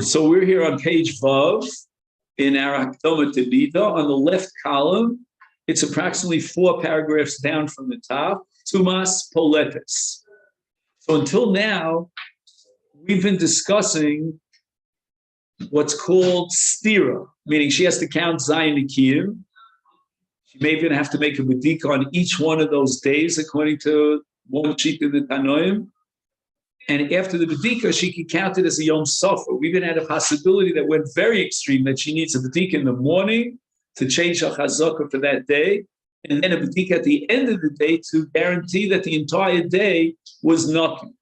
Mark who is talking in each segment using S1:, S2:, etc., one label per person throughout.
S1: So we're here on page Vav in our Hakdama Tebida. On the left column, it's approximately 4 paragraphs down from the top. Tumas Poletis. So until now, we've been discussing what's called stira, meaning she has to count Zayin Nikiyim. She may even have to make a medika on each one of those days, according to one sheet in the Tanoim. And after the medika, she can count it as a Yom Sofer. We even had a possibility that went very extreme, that she needs a medika in the morning to change her chazaka for that day, and then a medika at the end of the day to guarantee that the entire day was nothing.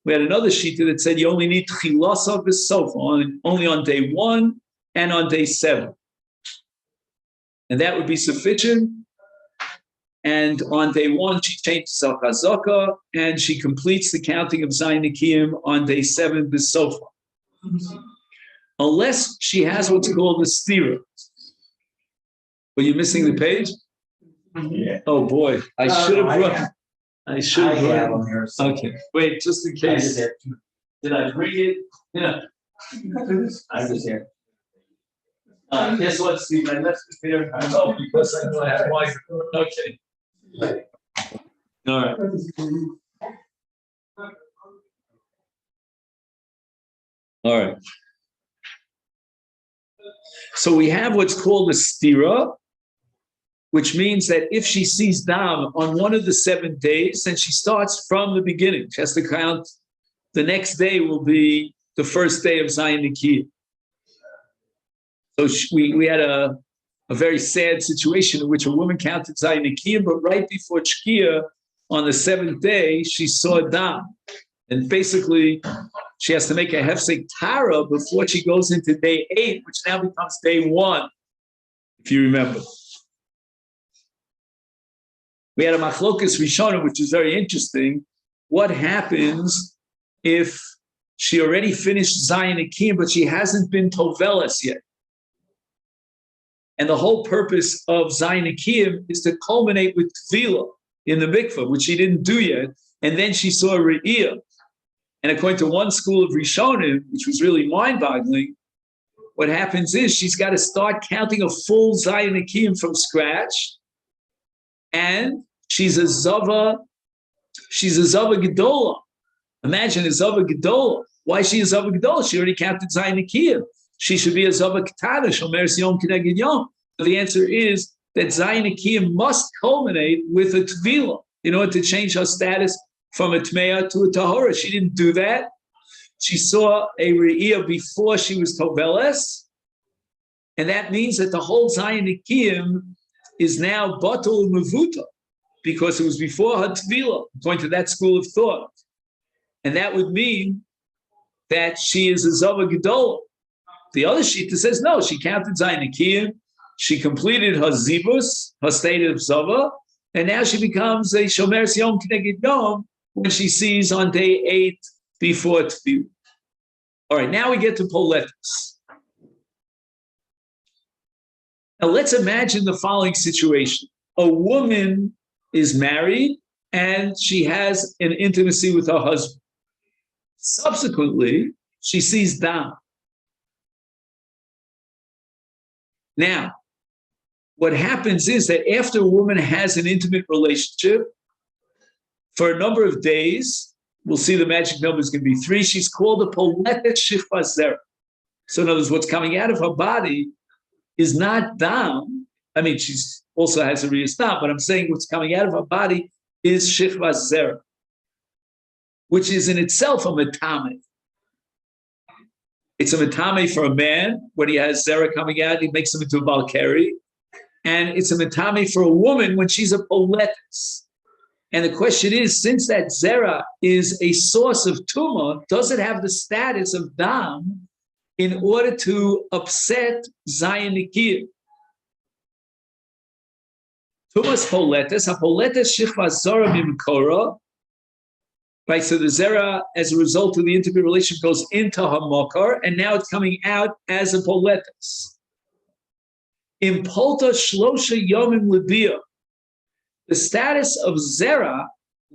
S1: We had another sheet that said you only need chilasa v'sofa, only on day 1 and on day 7. And that would be sufficient. And on day 1, she changes her chazaka, and she completes the counting of Zayin Nikiyim on day 7 v'sofa. Unless she has what's called a stira. Were you missing the page?
S2: Yeah.
S1: Oh boy, I should have brought. I should have brought.
S2: Here,
S1: so. Okay, wait, just in case. Did I bring it? Yeah.
S2: I was here.
S1: Guess what, Steve? I left it there. Oh, because I know I have my. Okay. All right. All right. So we have what's called a stira, which means that if she sees dam on one of the 7 days, then she starts from the beginning. She has to count. The next day will be the first day of Zayin Nikiyim. So we had a very sad situation in which a woman counted Zayin Nikiyim, but right before Shkia, on the 7th day, she saw dam. And basically, she has to make a hefsek tara before she goes into day 8, which now becomes day 1, if you remember. We had a machlokas rishonim, which is very interesting. What happens if she already finished Zayin Nikiyim, but she hasn't been tovelas yet? And the whole purpose of Zayin Nikiyim is to culminate with tefillah in the mikveh, which she didn't do yet. And then she saw a re'iyah. And according to one school of rishonim, which was really mind-boggling, what happens is she's got to start counting a full Zayin Nikiyim from scratch. And she's a Zava Gedola. Imagine a Zava Gedola. Why is she a Zava Gedola? She already counted Zayin Nikiyim. She should be a Zava Ketana, Shomer Yom Keneged Yom. So the answer is that Zayin Nikiyim must culminate with a Tevila in order to change her status from a Tmeya to a Tahora. She didn't do that. She saw a Re'iyah before she was Toveles. And that means that the whole Zayin Nikiyim is now batul mevuta because it was before her tvila, according to that school of thought, and that would mean that she is a zava gedola. The other shita says no, she counted Zayin Nikiyim, she completed her zibus, her state of zava, and now she becomes a shomer yom keneged yom when she sees on day 8 before tvila. All right, now we get to poletis. Now let's imagine the following situation. A woman is married and she has an intimacy with her husband. Subsequently, she sees dam. Now, what happens is that after a woman has an intimate relationship, for a number of days, we'll see the magic number is going to be 3, she's called a poletet shifva zera. So in other words, what's coming out of her body is not dam. I mean, she also has a riyas dam, but I'm saying what's coming out of her body is shifva zera, which is in itself a metame. It's a metame for a man. When he has zera coming out, he makes him into a balkari. And it's a metame for a woman when she's a poletis. And the question is, since that zera is a source of tumah, does it have the status of dam in order to upset Zayin Nikiyim? Tumas poletis, ha-poletis shichva zara mimkora. Right, so the zera, as a result of the intimate relationship, goes into her makar, and now it's coming out as a poletis. Impulta shlosha yomim libiyah. The status of zera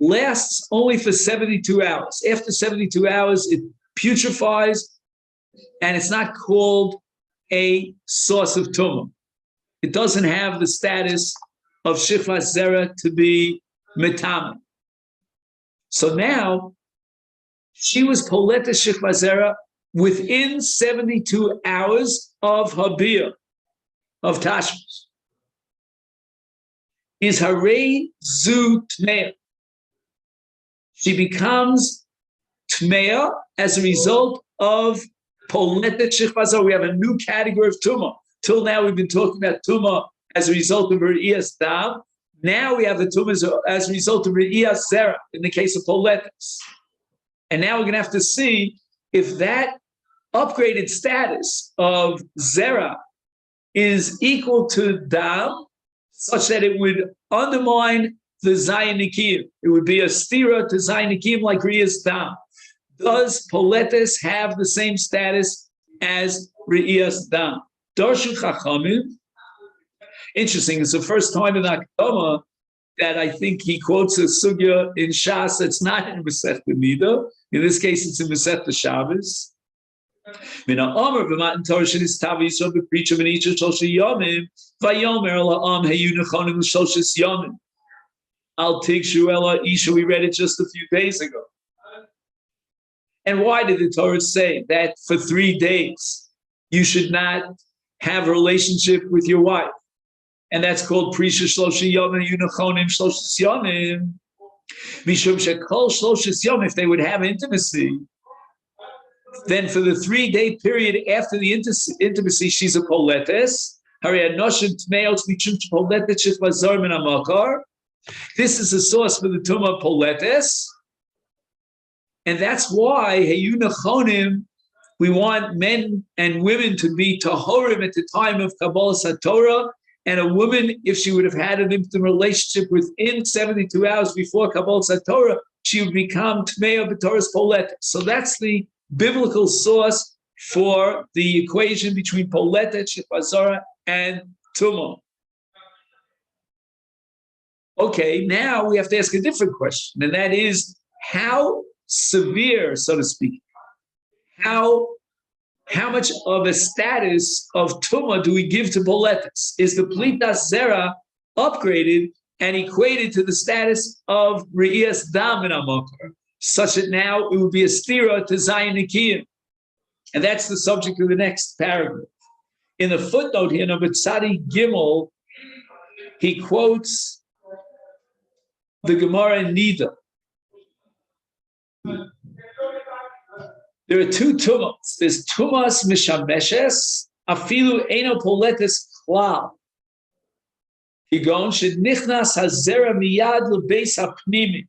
S1: lasts only for 72 hours. After 72 hours, it putrefies, and it's not called a source of tumah. It doesn't have the status of shifras zera to be metame. So now, she was poleta shifras zera within 72 hours of her bia, of tashmish. Is harei zu tmeya. She becomes tmeya as a result of poletet shifras zera. We have a new category of tumah. Till now, we've been talking about tumah as a result of re'iyas dam. Now we have the tumah as a result of re'iyas zera in the case of poletes. And now we're going to have to see if that upgraded status of zera is equal to dam, such that it would undermine the zayin nikiyim. It would be a stira to zayin nikiyim like re'iyas dam. Does poletes have the same status as re'iyas dam? Darshu Chachamim. Interesting. It's the first time in Akdama that I think he quotes a sugya in Shas that's not in Masechta Nida. In this case, it's in Masechta Shabbos. Mina Omer v'matan Torah shenistav Yisrael b'preacher v'nicha shlosheh yomim vayomer la'am heyu nechonim l'shloshes yomim al tigshu ela isha. We read it just a few days ago. And why did the Torah say that for 3 days you should not have a relationship with your wife? And that's called Prisha Shlosheh Yomim Yunachonim Shlosheh Yomim. Mishum Shekol Shlosheh Yomim, if they would have intimacy, then for the 3-day period after the intimacy, she's a poletes. This is the source for the tumah poletes. And that's why Heyunachonim, we want men and women to be tahorim at the time of Kabbalas HaTorah, and a woman, if she would have had an intimate relationship within 72 hours before Kabbalas HaTorah, she would become Tmeya B'Torah's Poletes. So that's the biblical source for the equation between Poletet, Shifazara, and Tumah. Okay, now we have to ask a different question, and that is, how severe, so to speak, how much of a status of tumah do we give to poletes? Is the plitas zera upgraded and equated to the status of re'iyas dam in amakar, such that now it would be a stira to zayin nikiyim? And that's the subject of the next paragraph. In the footnote here, number Tzadi Gimel, he quotes the Gemara in Nida. There are two tumas. There's tumas mishameshes, afilu eno poletes klal. Higon shenichnas hazera miyad lebeis hapnimi.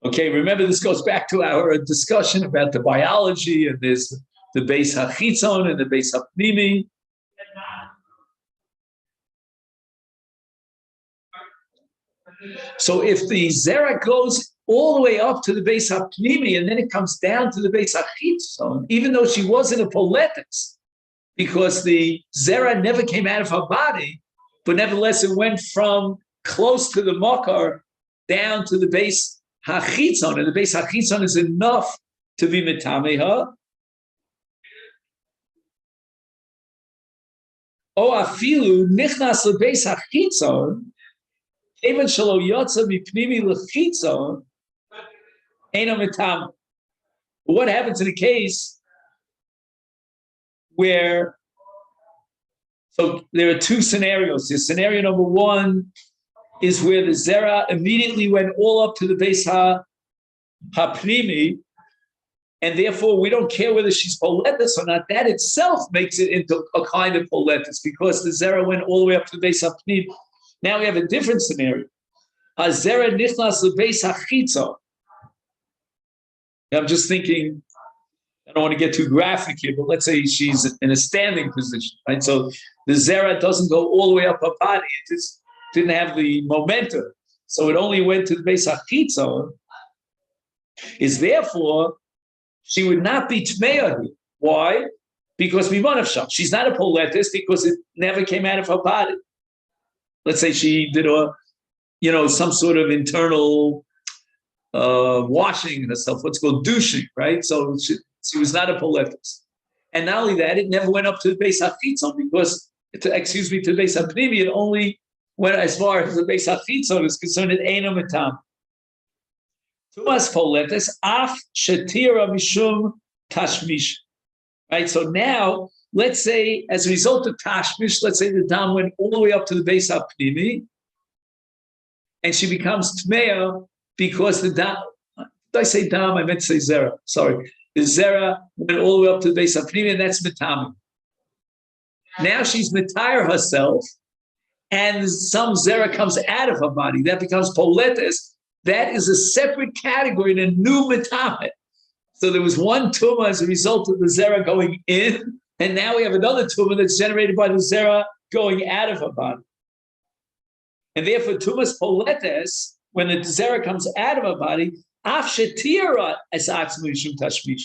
S1: Okay, remember this goes back to our discussion about the biology, and there's the beis hachitzon and the beis hapnimi. So if the zera goes all the way up to the beis hapnimi and then it comes down to the beis hachitzon, even though she wasn't a poletes, because the zera never came out of her body, but nevertheless it went from close to the makar down to the beis hachitzon, and the beis hachitzon is enough to be metameha. O afilu nichnas lebeis hachitzon. Even shelo yotza mipnimi lechitzon, eino metam. What happens in a case where, so there are two scenarios. The scenario number one is where the zera immediately went all up to the beis hapnimi, and therefore we don't care whether she's poletes or not. That itself makes it into a kind of poletes because the zera went all the way up to the beis hapnimi. Now we have a different scenario. Hazera nichnas lebeis hachitzon. I'm just thinking, I don't want to get too graphic here, but let's say she's in a standing position, right? So the zera doesn't go all the way up her body. It just didn't have the momentum. So it only went to the beis hachitzon. Is therefore, she would not be tmeya here. Why? Because mimanavsham. She's not a poletes because it never came out of her body. let's say she did some sort of internal washing herself, what's called douching, right? So she was not a poletis. And not only that, it never went up to the Beis HaChitzon because, to the Beis HaPnimi, it only went as far as the Beis HaChitzon is concerned, it ain't a matam. Tumas poletis, af shetira mishum tashmish. Right, so now, let's say, as a result of tashmish, let's say the dam went all the way up to the Beis HaPnimi, and she becomes tmeya because the dam, did I say dam? I meant to say zera, sorry. The zera went all the way up to the Beis HaPnimi, and that's metami. Now she's metire herself, and some zera comes out of her body. That becomes poletis. That is a separate category in a new metame. So there was one tumah as a result of the zera going in, and now we have another tumah that's generated by the zera going out of her body. And therefore, tumas poletes, when the zera comes out of her body, af shetira es atzmishum tashmish.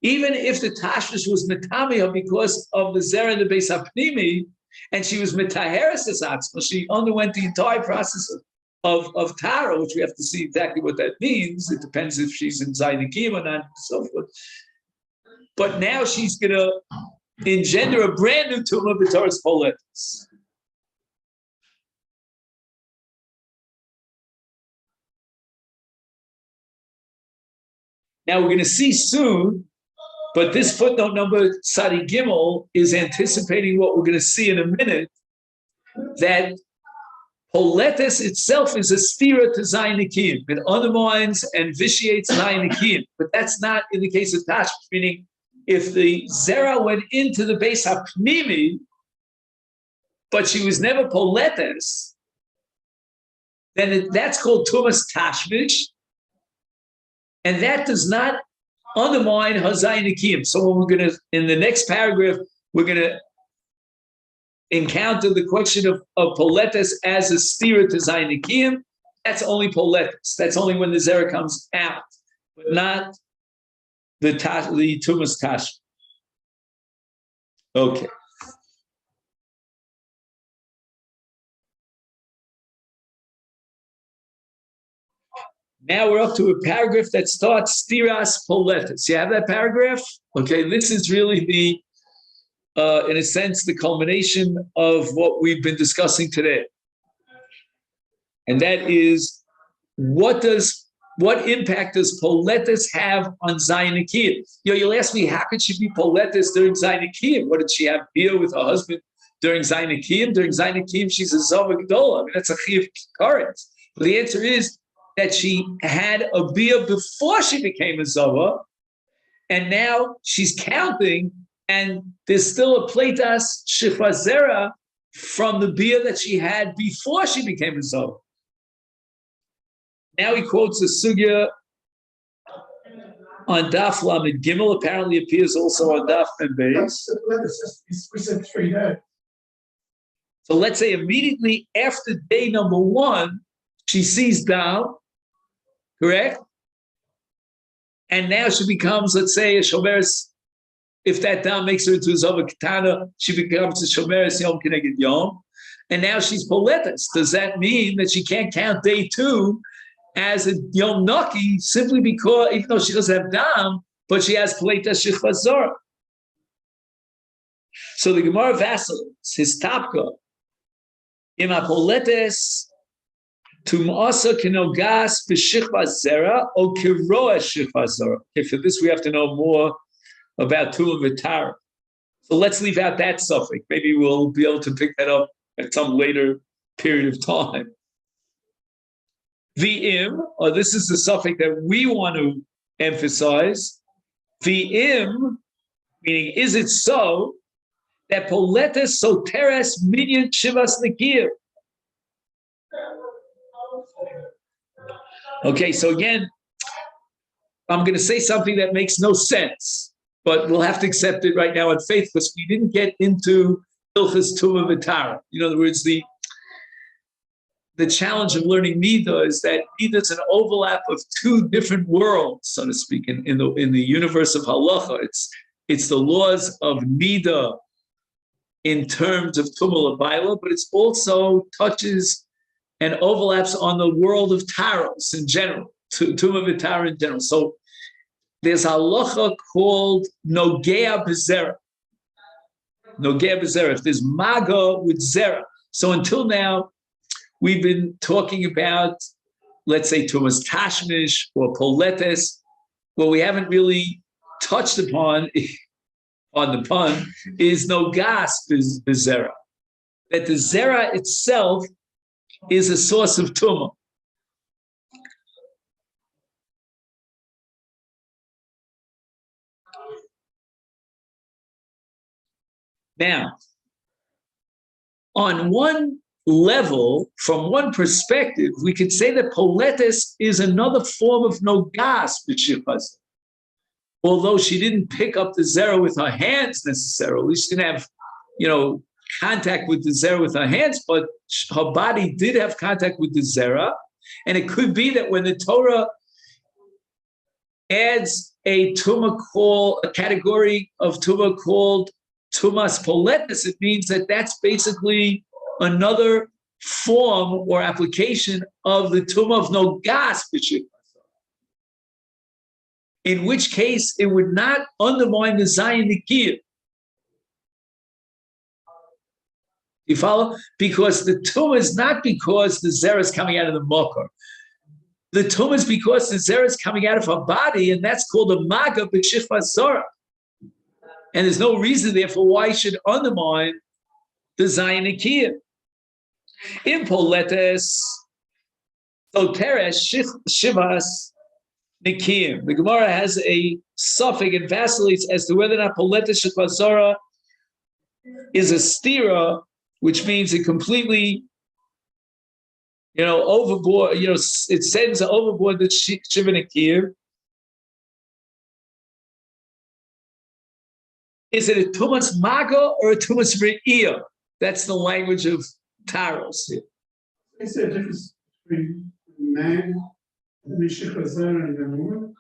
S1: Even if the tashmish was metamiya because of the zera in the Beis HaPnimi, and she was metaheres es atzma, she underwent the entire process of Tara, which we have to see exactly what that means. It depends if she's in Zainikim or not, and so forth. But now she's going to engender a brand new tumah b'toras poletis. Now we're going to see soon, but this footnote number Sadi Gimel is anticipating what we're going to see in a minute, that poletis itself is a stira to Zainikim. It undermines and vitiates Zainikim. But that's not in the case of Tashmish, meaning if the Zera went into the Beis HaPnimi, but she was never poletis, then that's called Tumas Tashmish, and that does not undermine her Zainikim. So when we're going to, in the next paragraph, we're going to encounter the question of poletis as a stira to Zainikim. That's only poletis. That's only when the zera comes out, but not the tumas tash. Okay. Now we're up to a paragraph that starts stiras poletis. You have that paragraph? Okay, this is really the in a sense, the culmination of what we've been discussing today. And that is, what impact does poletis have on Zainikim? You'll ask me, how could she be poletis during Zainikim? What, did she have beer with her husband during Zainikim? During Zainikim, she's a Zava Gdola. I mean, that's a Chiv Karetz. But the answer is that she had a beer before she became a Zava, and now she's counting, and there's still a pleitas shifazera from the beer that she had before she became a Zova. Now he quotes the sugya on Daf Lamed Gimel. Apparently appears also on Daf and Beis.
S2: We said 3 days.
S1: So let's say immediately after day number 1, she sees down, correct? And now she becomes, let's say, a shomeres. If that down makes her into a Zava Katana, she becomes a shomeres Yom Keneged Yom. And now she's poletis. Does that mean that she can't count day 2 as a Yom Naki simply because, even though she doesn't have dam, but she has pleitas shechvazor? So the Gemara vacillates, his tapka, ima poletes tumasa kenogas b'shechvazera o kiroa shechvazora. Okay, for this we have to know more about Tumah V'Tara. So let's leave out that suffix. Maybe we'll be able to pick that up at some later period of time. V'im, or this is the suffix that we want to emphasize. V'im, meaning, is it so that poletes soteres minyan shivas nekir? Okay, so again, I'm going to say something that makes no sense, but we'll have to accept it right now in faith because we didn't get into Hilchas Tumah V'Tara. In other words, the challenge of learning Nida is that Nida is an overlap of 2 different worlds, so to speak, in the universe of Halacha. It's the laws of Nida in terms of Tumah Labaila, but it's also touches and overlaps on the world of Taros in general, Tumah V'Tara in general. So there's a halacha called Nogea B'Zera. Nogea B'Zera, if there's Maga with Zera. So until now, we've been talking about, let's say, Tumas Tashmish or Poletes. What we haven't really touched upon, on the pun, is Nogas B'Zera. That the Zera itself is a source of Tumah. Now, on one level, from one perspective, we could say that Poletes is another form of Nogas B'Shifas. Although she didn't pick up the Zera with her hands necessarily, she didn't have, contact with the Zera with her hands, but her body did have contact with the Zera. And it could be that when the Torah adds a category of Tumah called Tumas Poletes, it means that that's basically another form or application of the Tumah of Nogas B'Shifas. In which case it would not undermine the Zayin Nikiyah. You follow? Because the Tumah is not because the Zera is coming out of the Mokar. The Tumah is because the Zera is coming out of her body, and that's called a Maga B'Shifas Zora. And there's no reason, therefore, why it should undermine the Zayin Nikiyah. In Poletes, Soteres, Shivas, Nikiyim. The Gemara has a suffix and vacillates as to whether or not Poletes Shifas Zora is a stira, which means it completely, overboard, it sends overboard the Shiva Nikiyim. Is it a Tumas Maga or a Tumas Re'iyah? That's the language of Taros here.
S2: Is there a difference between man and Shifas Zora and the woman?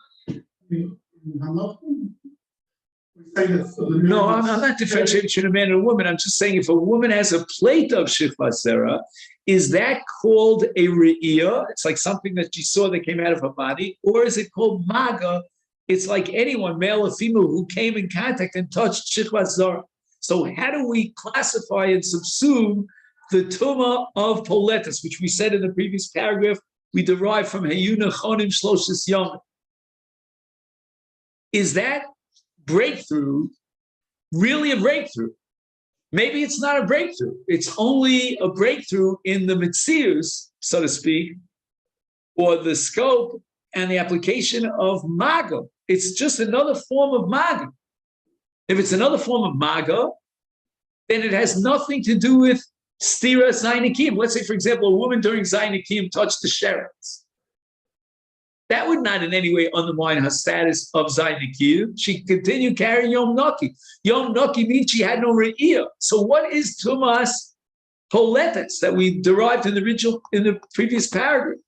S1: No, I'm not differentiating between a man and a woman. I'm just saying if a woman has a plate of Shifas Zera, is that called a Re'iyah? It's like something that she saw that came out of her body, or is it called Maga? It's like anyone, male or female, who came in contact and touched Shifas Zera. So how do we classify and subsume the Tumah of Poletes, which we said in the previous paragraph, we derive from Heyuna Chonim Shloshis Yom? Is that breakthrough really a breakthrough? Maybe it's not a breakthrough. It's only a breakthrough in the Metzius, so to speak, or the scope and the application of Maga. It's just another form of Maga. If it's another form of Maga, then it has nothing to do with Stira Zayin Nikiyim. Let's say, for example, a woman during Zayin Nikiyim touched the Sheretz. That would not in any way undermine her status of Zayin Nikiyim. She could continue carrying Yom Naki. Yom Naki means she had no Re'iyah. So what is Tumas Poletes that we derived in the previous paragraph?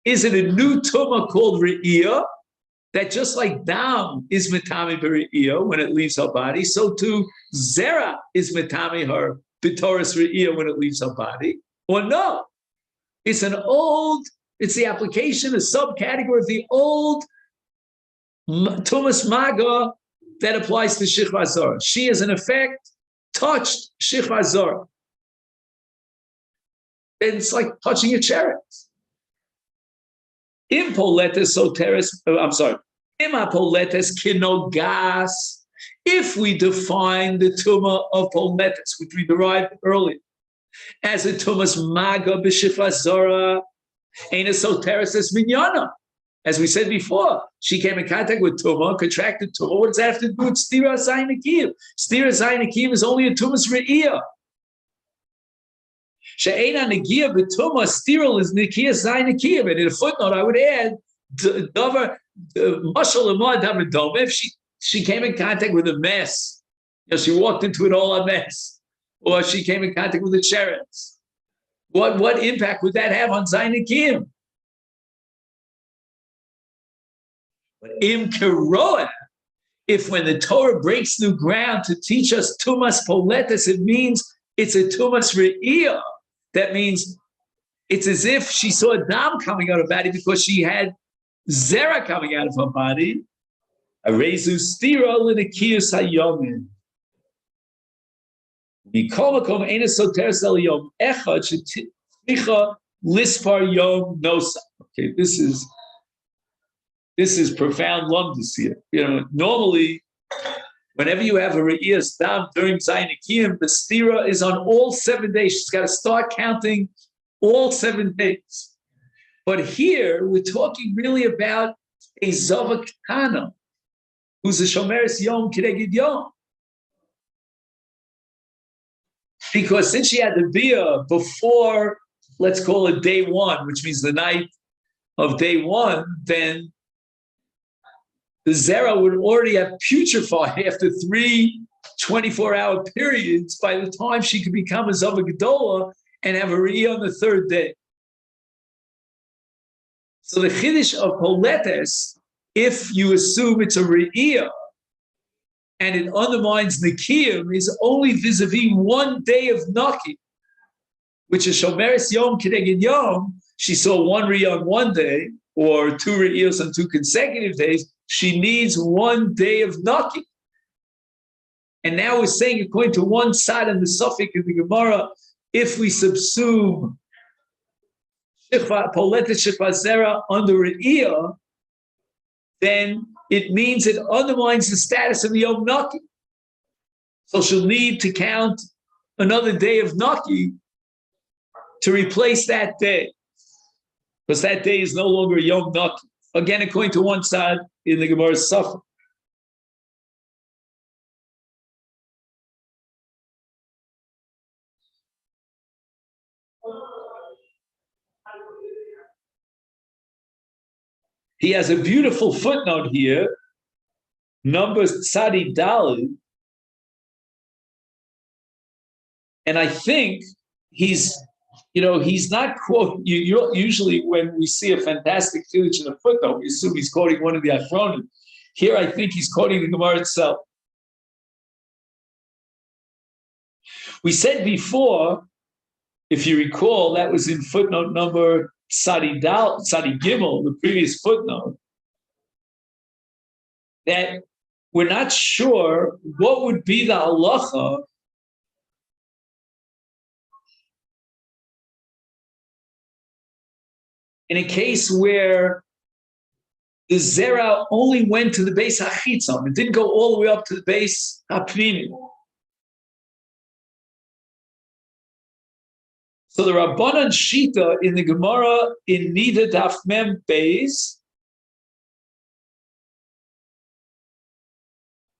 S1: Is it a new Tumah called Re'iyah, that just like Dam is Metami B'Re'iyah when it leaves her body, so too Zera is Metami her B'Toras Re'iyah when it leaves her body? Or no, it's the application, a subcategory of the old Tumas Maga that applies to Shifas Zora. She is in effect touched Shifas Zora. It's like touching a cherry. Impoletes soteres, Imapoletes kinogas. If we define the Tumah of Poletes, which we derived earlier, as a Tumas Maga B'Shifas Zora, Ein Soteres es Minyana. As we said before, she came in contact with Tumah, contracted Tumah. What does that have to do with Stira Zayin Nikiyim? Stira Zayin Nikiyim is only a Tumas Re'iyah. She'ena Negiah B'Tumah, Stira is Nikiyah Zayin Nikiyim. And in a footnote, I would add, if she came in contact with a mess, she walked into an all a mess, or she came in contact with a sheretz, what impact would that have on Zayin Nikiyim? But im keroah, if when the Torah breaks new ground to teach us tumas poletes, it means it's a tumas re'iyah. That means it's as if she saw dam coming out of her body because she had zera coming out of her body. Arezu stira l'nikiyus hayomin. Mikol makom eina soteres el yom echad sheticha lispar yom nosa. Okay, this is profound lumdus here. Normally, whenever you have a re'iyah stam during Zayin Akiyim, the stira is on all 7 days. She's got to start counting all 7 days. But here, we're talking really about a Zava Kana, who's a Shomeres Yom Kedegid Yom. Because since she had the bia before, let's call it day one, which means the night of day one, then the Zera would already have putrefied after 3 24-hour periods by the time she could become a Zava Gedola and have a Re'iyah on the 3rd day. So the Chiddush of Poletes, if you assume it's a Re'iyah and it undermines Nikiyim, is only vis-a-vis 1 day of Naki, which is Shomeres Yom Kedegid Yom. She saw 1 Re'iyah on 1 day or 2 Re'iyahs on 2 consecutive days. She needs 1 day of Naki. And now we're saying, according to one side of the Suffolk in the Gemara, if we subsume Poletes Shechva Zera under Re'iyah, then it means it undermines the status of the Yom Naki. So she'll need to count another day of Naki to replace that day, because that day is no longer Yom Naki. Again, according to one side in the Gemara's Suffolk. He has a beautiful footnote here, Numbers Tzadi Dalid, and I think he's not quoting. Usually, when we see a fantastic Chiddush in a footnote, we assume he's quoting one of the Achronim. Here, I think he's quoting the Gemara itself. We said before, if you recall, that was in footnote number Tzadi Gimel, the previous footnote, that we're not sure what would be the halacha in a case where the zera only went to the base hachitzon. It didn't go all the way up to the base hapnimi. So the Rabbanan Shita in the Gemara in Nida Daf Mem Beis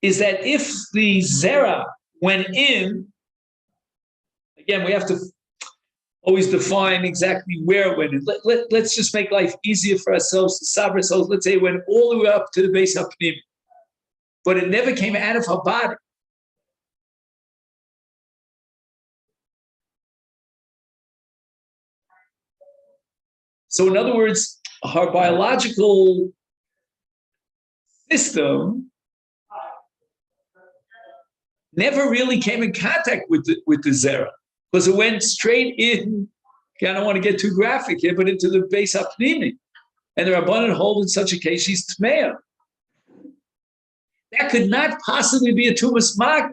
S1: is that if the zera went in, again, we have to always define exactly where it went in. Let's just make life easier for ourselves to solve ourselves. Let's say it went all the way up to the base of Pnim, but it never came out of her body. So in other words, her biological system never really came in contact with the zera, because it went straight in. I don't want to get too graphic here, but into the base hapnimi. And the Rabbanan hold in such a case, she's tmeya. That could not possibly be a tumas maga,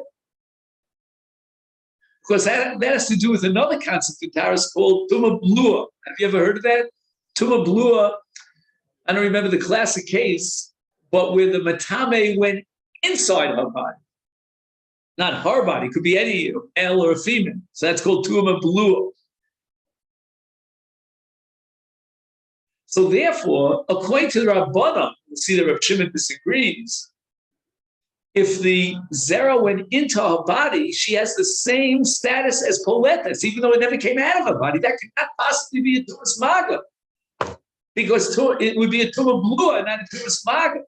S1: because that has to do with another concept in Taras called tuma blua. Have you ever heard of that? Tuma blua, I don't remember the classic case, but where the matame went inside her body. Not her body, it could be any male or a female. So that's called tuma blua. So therefore, according to the Rabbanan, we'll see that Rav Shimon disagrees. If the zera went into her body, she has the same status as poletes, even though it never came out of her body. That could not possibly be a tumas maga, because it would be a tuma blua, not a tumas maga.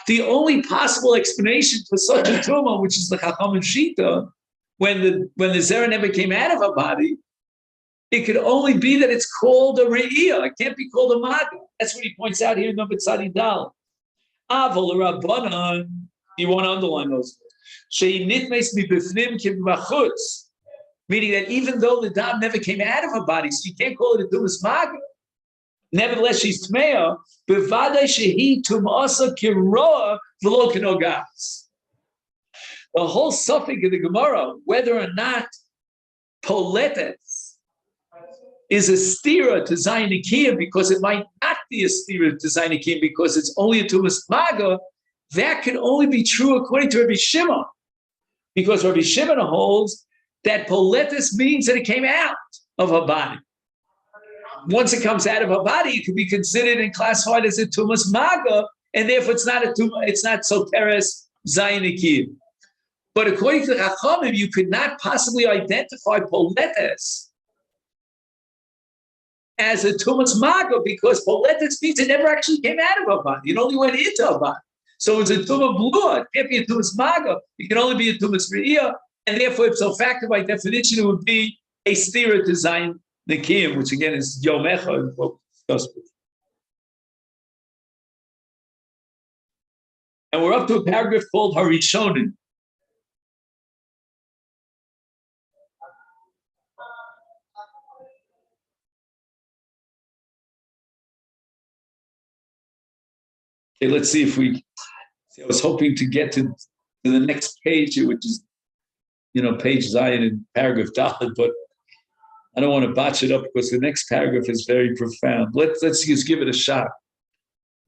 S1: The only possible explanation for such a tumah, which is the Chacham and Shita, when the zera never came out of her body, it could only be that it's called a re'iyah. It can't be called a maga. That's what he points out here in number Tzadi Dal. Aval Rabbanan, you want to underline those. She'nitmes mibifnim kibachutz, meaning that even though the dam never came out of her body, so you can't call it a tumas maga. Nevertheless, she's tmeya. Bevadai shehi tumasa kiroa v'lo kenogas. The whole suffix of the Gemara, whether or not poletes is a stira to Zainikim, because it might not be a stira to Zainikim because it's only a tumas maga, that can only be true according to Rabbi Shimon, because Rabbi Shimon holds that poletes means that it came out of her body. Once it comes out of her body, it can be considered and classified as a tumas maga, and therefore it's not soteres Zainikim. But according to Chachamim, you could not possibly identify poletes as a tumas maga because poletes means it never actually came out of her body. It only went into her body. So it's a tumah blua. It can't be a tumas maga. It can only be a tumas re'iyah. And therefore, ipso facto, by definition, it would be a stira to zayin nekim, which again is yom echad, what we discussed before. And we're up to a paragraph called Harishonim. Okay, let's see if we. I was hoping to get to the next page, which is, page Zion in paragraph Dalet, but I don't want to botch it up because the next paragraph is very profound. Let's just give it a shot.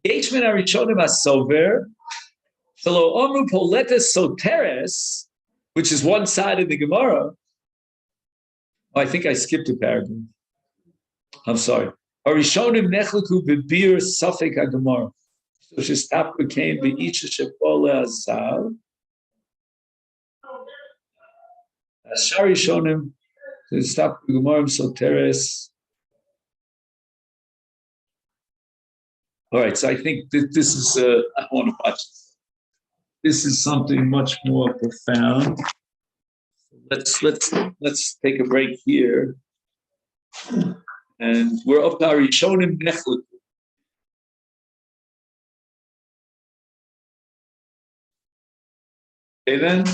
S1: H'men harishonim hasover, shelo omru poletes soteres, which is one side of the Gemara. Oh, I think I skipped a paragraph. I'm sorry. Harishonim nechleku bebir safek haGemara. So she stopped became the Isha Shepole Azal. Ashari Shonim, she stopped the Gemara Soteres. All right, so I think this is, I want to watch this. This is something much more profound. Let's take a break here. And we're up to Harishonim Nechleku. Okay, then